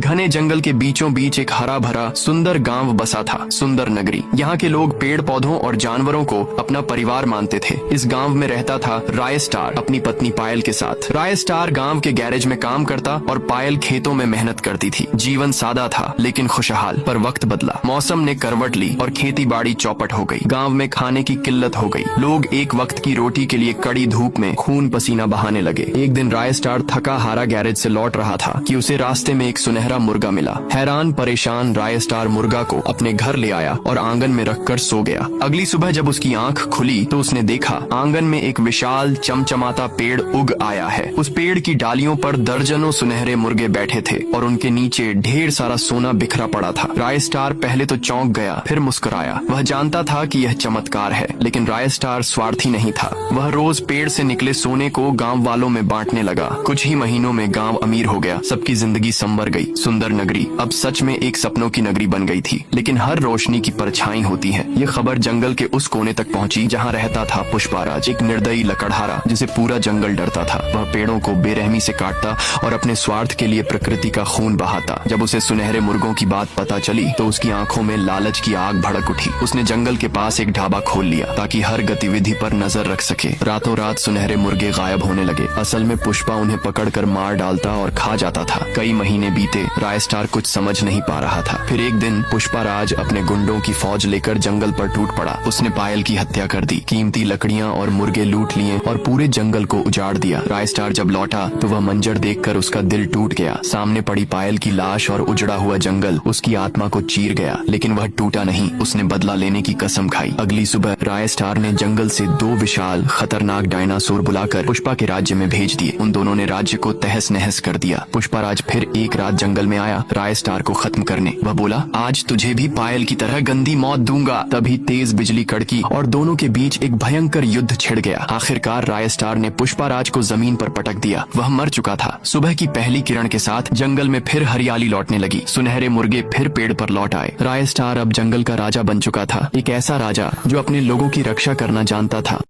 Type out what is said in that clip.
घने जंगल के बीचों बीच एक हरा भरा सुंदर गांव बसा था, सुंदर नगरी। यहाँ के लोग पेड़ पौधों और जानवरों को अपना परिवार मानते थे। इस गांव में रहता था राय स्टार अपनी पत्नी पायल के साथ। राय स्टार गांव के गैरेज में काम करता और पायल खेतों में मेहनत करती थी। जीवन सादा था लेकिन खुशहाल। पर वक्त बदला, मौसम ने करवट ली और खेती बाड़ी चौपट हो गई। गांव में खाने की किल्लत हो गई। लोग एक वक्त की रोटी के लिए कड़ी धूप में खून पसीना बहाने लगे। एक दिन राय स्टार थका हारा गैरेज से लौट रहा था कि उसे रास्ते में एक सुनहरा मुर्गा मिला। हैरान परेशान राय स्टार मुर्गा को अपने घर ले आया और आंगन में रखकर सो गया। अगली सुबह जब उसकी आंख खुली तो उसने देखा आंगन में एक विशाल चमचमाता पेड़ उग आया है। उस पेड़ की डालियों पर दर्जनों सुनहरे मुर्गे बैठे थे और उनके नीचे ढेर सारा सोना बिखरा पड़ा था। राय स्टार पहले तो चौंक गया, फिर मुस्कुराया। वह जानता था कि यह चमत्कार है, लेकिन राय स्टार स्वार्थी नहीं था। वह रोज पेड़ से निकले सोने को गांव वालों में बांटने लगा। कुछ ही महीनों में गांव अमीर हो गया। सबकी जिंदगी संवर गई। सुंदर नगरी अब सच में एक सपनों की नगरी बन गई थी। लेकिन हर रोशनी की परछाई होती है। ये खबर जंगल के उस कोने तक पहुंची जहां रहता था पुष्पाराज, एक निर्दयी लकड़हारा जिसे पूरा जंगल डरता था। वह पेड़ों को बेरहमी से काटता और अपने स्वार्थ के लिए प्रकृति का खून बहाता। जब उसे सुनहरे मुर्गों की बात पता चली तो उसकी आंखों में लालच की आग भड़क उठी। उसने जंगल के पास एक ढाबा खोल लिया ताकि हर गतिविधि पर नजर रख सके। रातों रात सुनहरे मुर्गे गायब होने लगे। असल में पुष्पा उन्हें पकड़कर मार डालता और खा जाता था। कई महीने बीते, राय स्टार कुछ समझ नहीं पा रहा था। फिर एक दिन पुष्पाराज अपने गुंडों की फौज लेकर जंगल पर टूट पड़ा। उसने पायल की हत्या कर दी, कीमती लकड़ियां और मुर्गे लूट लिए और पूरे जंगल को उजाड़ दिया। राय स्टार जब लौटा तो वह मंजर देखकर उसका दिल टूट गया। सामने पड़ी पायल की लाश और उजड़ा हुआ जंगल उसकी आत्मा को चीर गया। लेकिन वह टूटा नहीं। उसने बदला लेने की कसम खाई। अगली सुबह राय स्टार ने जंगल से 2 विशाल खतरनाक डायनासोर बुलाकर पुष्पा के राज्य में भेज दिए। उन दोनों ने राज्य को तहस नहस कर दिया। पुष्पाराज फिर एक रात जंगल में आया राय स्टार को खत्म करने। वह बोला, आज तुझे भी पायल की तरह गंदी मौत दूंगा। तभी तेज बिजली कड़की और दोनों के बीच एक भयंकर युद्ध छिड़ गया। आखिरकार राय स्टार ने पुष्पाराज को जमीन पर पटक दिया। वह मर चुका था। सुबह की पहली किरण के साथ जंगल में फिर हरियाली लौटने लगी। सुनहरे मुर्गे फिर पेड़ पर लौट आए। राय स्टार अब जंगल का राजा बन चुका था, एक ऐसा राजा जो अपने लोगों की रक्षा करना जानता था।